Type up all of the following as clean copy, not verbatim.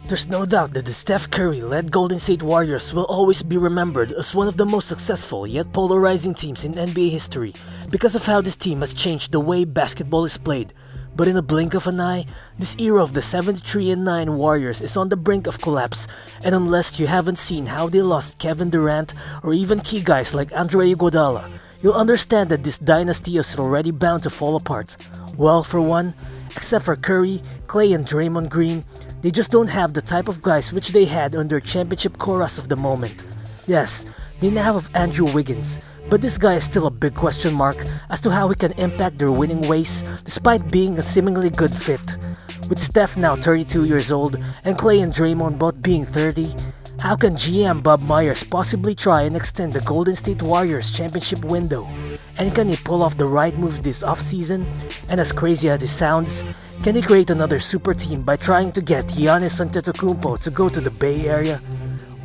There's no doubt that the Steph Curry-led Golden State Warriors will always be remembered as one of the most successful yet polarizing teams in NBA history because of how this team has changed the way basketball is played. But in a blink of an eye, this era of the 73-9 Warriors is on the brink of collapse, and unless you haven't seen how they lost Kevin Durant or even key guys like Andre Iguodala, you'll understand that this dynasty is already bound to fall apart. Well, for one, except for Curry, Klay and Draymond Green, they just don't have the type of guys which they had on their championship chorus of the moment. Yes, they now have Andrew Wiggins, but this guy is still a big question mark as to how he can impact their winning ways despite being a seemingly good fit. With Steph now 32 years old and Klay and Draymond both being 30, how can GM Bob Myers possibly try and extend the Golden State Warriors championship window? And can he pull off the right moves this offseason? And as crazy as this sounds, can he create another super team by trying to get Giannis Antetokounmpo to go to the Bay Area?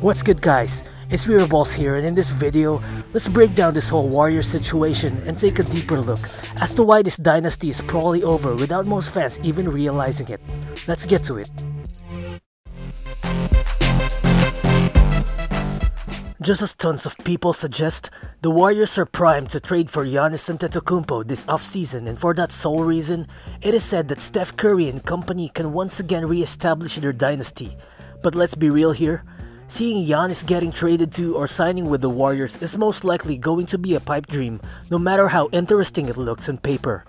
What's good, guys? It's Riro here, and in this video, let's break down this whole Warriors situation and take a deeper look as to why this dynasty is probably over without most fans even realizing it. Let's get to it. Just as tons of people suggest, the Warriors are primed to trade for Giannis Antetokounmpo this offseason, and for that sole reason, it is said that Steph Curry and company can once again re-establish their dynasty. But let's be real here, seeing Giannis getting traded to or signing with the Warriors is most likely going to be a pipe dream, no matter how interesting it looks on paper.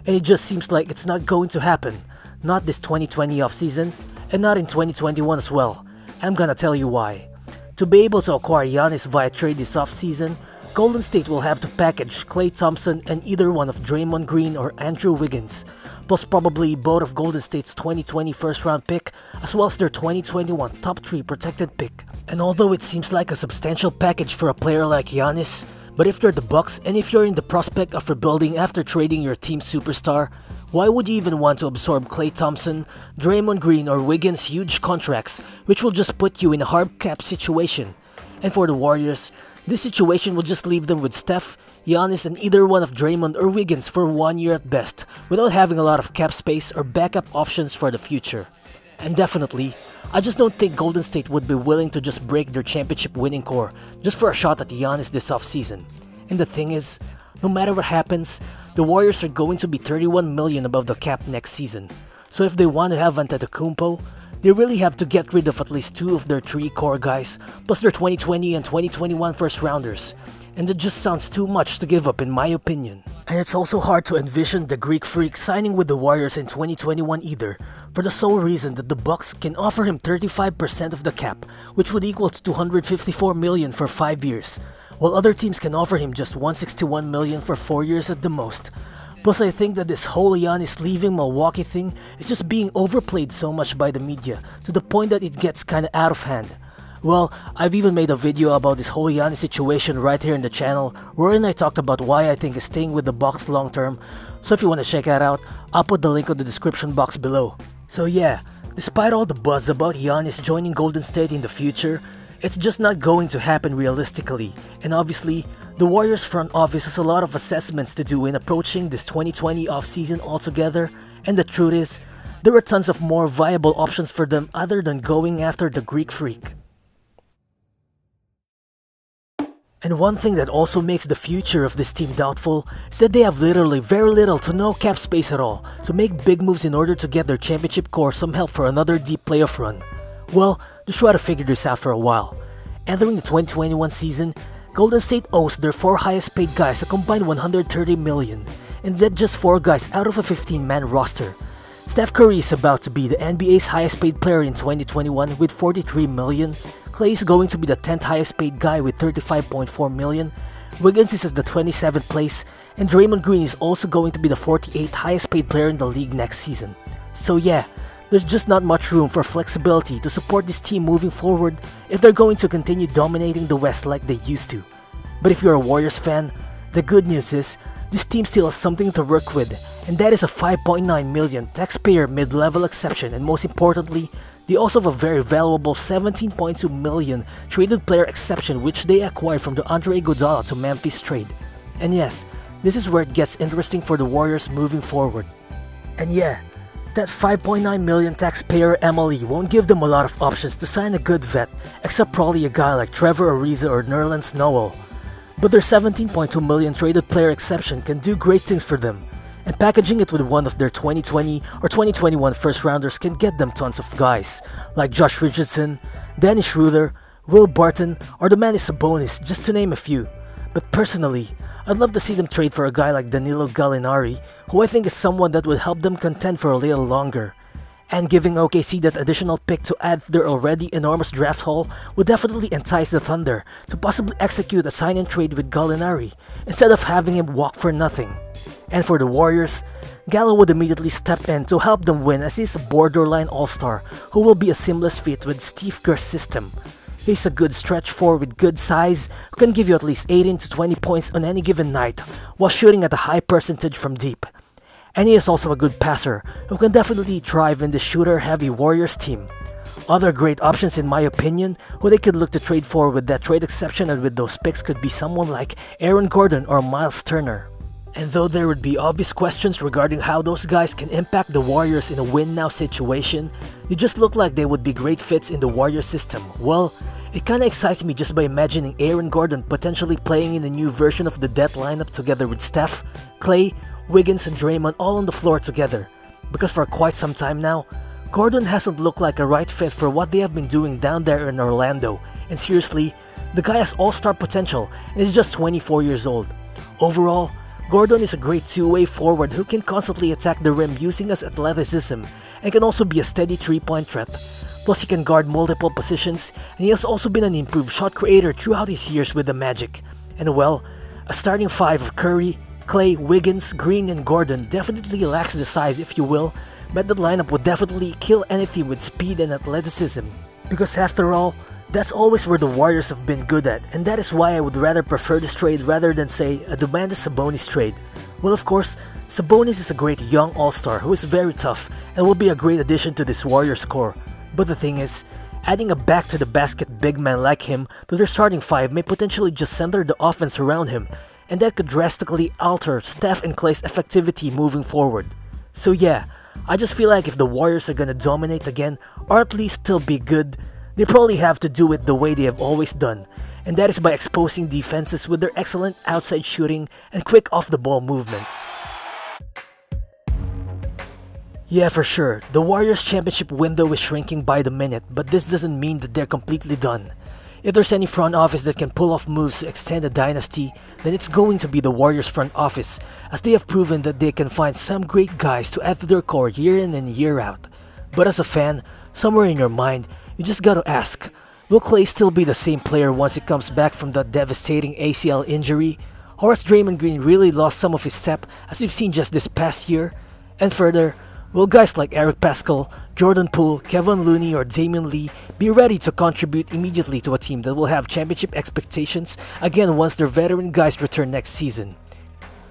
And it just seems like it's not going to happen, not this 2020 offseason, and not in 2021 as well. I'm gonna tell you why. To be able to acquire Giannis via trade this offseason, Golden State will have to package Klay Thompson and either one of Draymond Green or Andrew Wiggins, plus probably both of Golden State's 2020 first round pick as well as their 2021 top 3 protected pick. And although it seems like a substantial package for a player like Giannis, but if you're the Bucks and if you're in the prospect of rebuilding after trading your team's superstar, why would you even want to absorb Klay Thompson, Draymond Green or Wiggins' huge contracts, which will just put you in a hard cap situation? And for the Warriors, this situation will just leave them with Steph, Giannis and either one of Draymond or Wiggins for 1 year at best, without having a lot of cap space or backup options for the future. And definitely, I just don't think Golden State would be willing to just break their championship winning core just for a shot at Giannis this offseason. And the thing is, no matter what happens, the Warriors are going to be $31 million above the cap next season. So if they want to have Antetokounmpo, they really have to get rid of at least 2 of their 3 core guys, plus their 2020 and 2021 first rounders. And it just sounds too much to give up in my opinion. And it's also hard to envision the Greek Freak signing with the Warriors in 2021 either, for the sole reason that the Bucks can offer him 35% of the cap, which would equal to $254 million for 5 years, while other teams can offer him just $161 million for 4 years at the most. Plus, I think that this whole Giannis leaving Milwaukee thing is just being overplayed so much by the media to the point that it gets kinda out of hand. Well, I've even made a video about this whole Giannis situation right here in the channel, wherein I talked about why I think he's staying with the Bucks long term, so if you want to check that out, I'll put the link in the description box below. So yeah, despite all the buzz about Giannis joining Golden State in the future, it's just not going to happen realistically, and obviously, the Warriors front office has a lot of assessments to do in approaching this 2020 offseason altogether, and the truth is, there are tons of more viable options for them other than going after the Greek Freak. And one thing that also makes the future of this team doubtful is that they have literally very little to no cap space at all to make big moves in order to get their championship core some help for another deep playoff run. Well, just try to figure this out for a while. Entering the 2021 season, Golden State owes their 4 highest paid guys a combined $130 million, and that's just 4 guys out of a 15-man roster. Steph Curry is about to be the NBA's highest paid player in 2021 with $43 million, Klay is going to be the 10th highest paid guy with $35.4 million, Wiggins is at the 27th place, and Draymond Green is also going to be the 48th highest paid player in the league next season. So yeah, there's just not much room for flexibility to support this team moving forward if they're going to continue dominating the West like they used to. But if you're a Warriors fan, the good news is, this team still has something to work with, and that is a $5.9 million taxpayer mid-level exception, and most importantly, they also have a very valuable $17.2 million traded player exception which they acquired from the Andre Iguodala to Memphis trade. And yes, this is where it gets interesting for the Warriors moving forward. And yeah, That $5.9 million taxpayer MLE won't give them a lot of options to sign a good vet, except probably a guy like Trevor Ariza or Nerlens Noel. But their $17.2 million traded player exception can do great things for them, and packaging it with one of their 2020 or 2021 first rounders can get them tons of guys, like Josh Richardson, Dennis Schroeder, Will Barton, or the Domantas Sabonis, just to name a few. But personally, I'd love to see them trade for a guy like Danilo Gallinari, who I think is someone that would help them contend for a little longer. And giving OKC that additional pick to add to their already enormous draft haul would definitely entice the Thunder to possibly execute a sign-and trade with Gallinari instead of having him walk for nothing. And for the Warriors, Gallo would immediately step in to help them win as he's a borderline all-star who will be a seamless fit with Steve Kerr's system. He's a good stretch 4 with good size who can give you at least 18 to 20 points on any given night while shooting at a high percentage from deep. And he is also a good passer who can definitely thrive in the shooter-heavy Warriors team. Other great options in my opinion who they could look to trade for with that trade exception and with those picks could be someone like Aaron Gordon or Miles Turner. And though there would be obvious questions regarding how those guys can impact the Warriors in a win-now situation, they just look like they would be great fits in the Warriors system. Well, it kinda excites me just by imagining Aaron Gordon potentially playing in a new version of the Death lineup together with Steph, Klay, Wiggins and Draymond all on the floor together. Because for quite some time now, Gordon hasn't looked like a right fit for what they have been doing down there in Orlando, and seriously, the guy has all-star potential and is just 24 years old. Overall, Gordon is a great two-way forward who can constantly attack the rim using his athleticism and can also be a steady three-point threat. Plus he can guard multiple positions and he has also been an improved shot creator throughout his years with the Magic. And well, a starting 5 of Curry, Klay, Wiggins, Green and Gordon definitely lacks the size if you will, but that lineup would definitely kill anything with speed and athleticism. Because after all, that's always where the Warriors have been good at, and that is why I would rather prefer this trade rather than say a Domantas Sabonis trade. Well, of course, Sabonis is a great young all-star who is very tough and will be a great addition to this Warriors core. But the thing is, adding a back-to-the-basket big man like him to their starting 5 may potentially just center the offense around him, and that could drastically alter Steph and Klay's effectivity moving forward. So yeah, I just feel like if the Warriors are gonna dominate again, or at least still be good, they probably have to do it the way they have always done, and that is by exposing defenses with their excellent outside shooting and quick off-the-ball movement. Yeah, for sure, the Warriors championship window is shrinking by the minute, but this doesn't mean that they're completely done. If there's any front office that can pull off moves to extend a dynasty, then it's going to be the Warriors front office, as they have proven that they can find some great guys to add to their core year in and year out. But as a fan, somewhere in your mind, you just gotta ask, will Klay still be the same player once he comes back from that devastating ACL injury? Or has Draymond Green really lost some of his step as we've seen just this past year? And further, will guys like Eric Paschall, Jordan Poole, Kevin Looney or Damian Lee be ready to contribute immediately to a team that will have championship expectations again once their veteran guys return next season?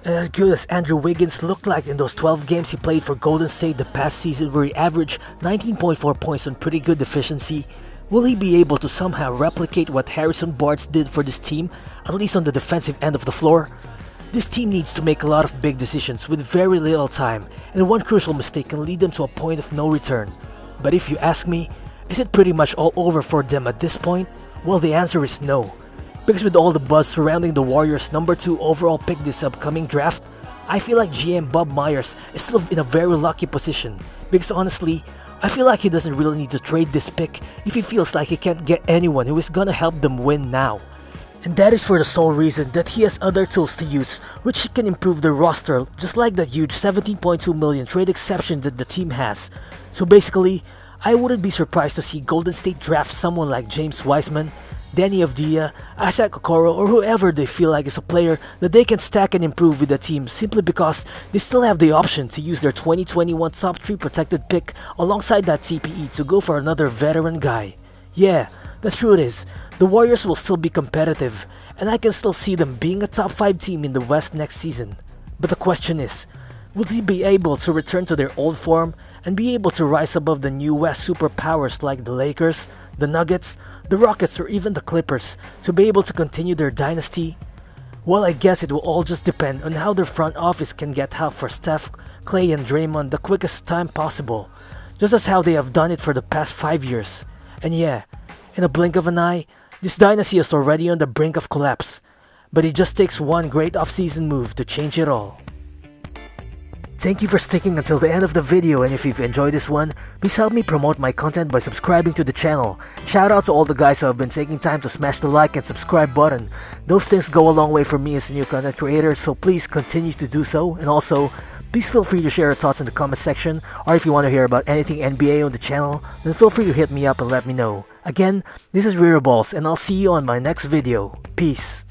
And as good as Andrew Wiggins looked like in those 12 games he played for Golden State the past season where he averaged 19.4 points on pretty good efficiency, will he be able to somehow replicate what Harrison Barnes did for this team, at least on the defensive end of the floor? This team needs to make a lot of big decisions with very little time, and one crucial mistake can lead them to a point of no return. But if you ask me, is it pretty much all over for them at this point? Well, the answer is no. Because with all the buzz surrounding the Warriors' number 2 overall pick this upcoming draft, I feel like GM Bob Myers is still in a very lucky position. Because honestly, I feel like he doesn't really need to trade this pick if he feels like he can't get anyone who is gonna help them win now. And that is for the sole reason that he has other tools to use which can improve their roster just like that huge $17.2 million trade exception that the team has. So basically, I wouldn't be surprised to see Golden State draft someone like James Wiseman, Danny Avdija, Isaac Okoro or whoever they feel like is a player that they can stack and improve with the team simply because they still have the option to use their 2021 top 3 protected pick alongside that TPE to go for another veteran guy. Yeah, the truth is, the Warriors will still be competitive and I can still see them being a top 5 team in the West next season. But the question is, will they be able to return to their old form and be able to rise above the new West superpowers like the Lakers, the Nuggets, the Rockets or even the Clippers to be able to continue their dynasty? Well, I guess it will all just depend on how their front office can get help for Steph, Klay, and Draymond the quickest time possible, just as how they have done it for the past 5 years. And yeah, in a blink of an eye, this dynasty is already on the brink of collapse, but it just takes one great offseason move to change it all. Thank you for sticking until the end of the video, and if you've enjoyed this one, please help me promote my content by subscribing to the channel. Shout out to all the guys who have been taking time to smash the like and subscribe button. Those things go a long way for me as a new content creator, so please continue to do so. And also, please feel free to share your thoughts in the comment section, or if you want to hear about anything NBA on the channel, then feel free to hit me up and let me know. Again, this is Riro, and I'll see you on my next video. Peace.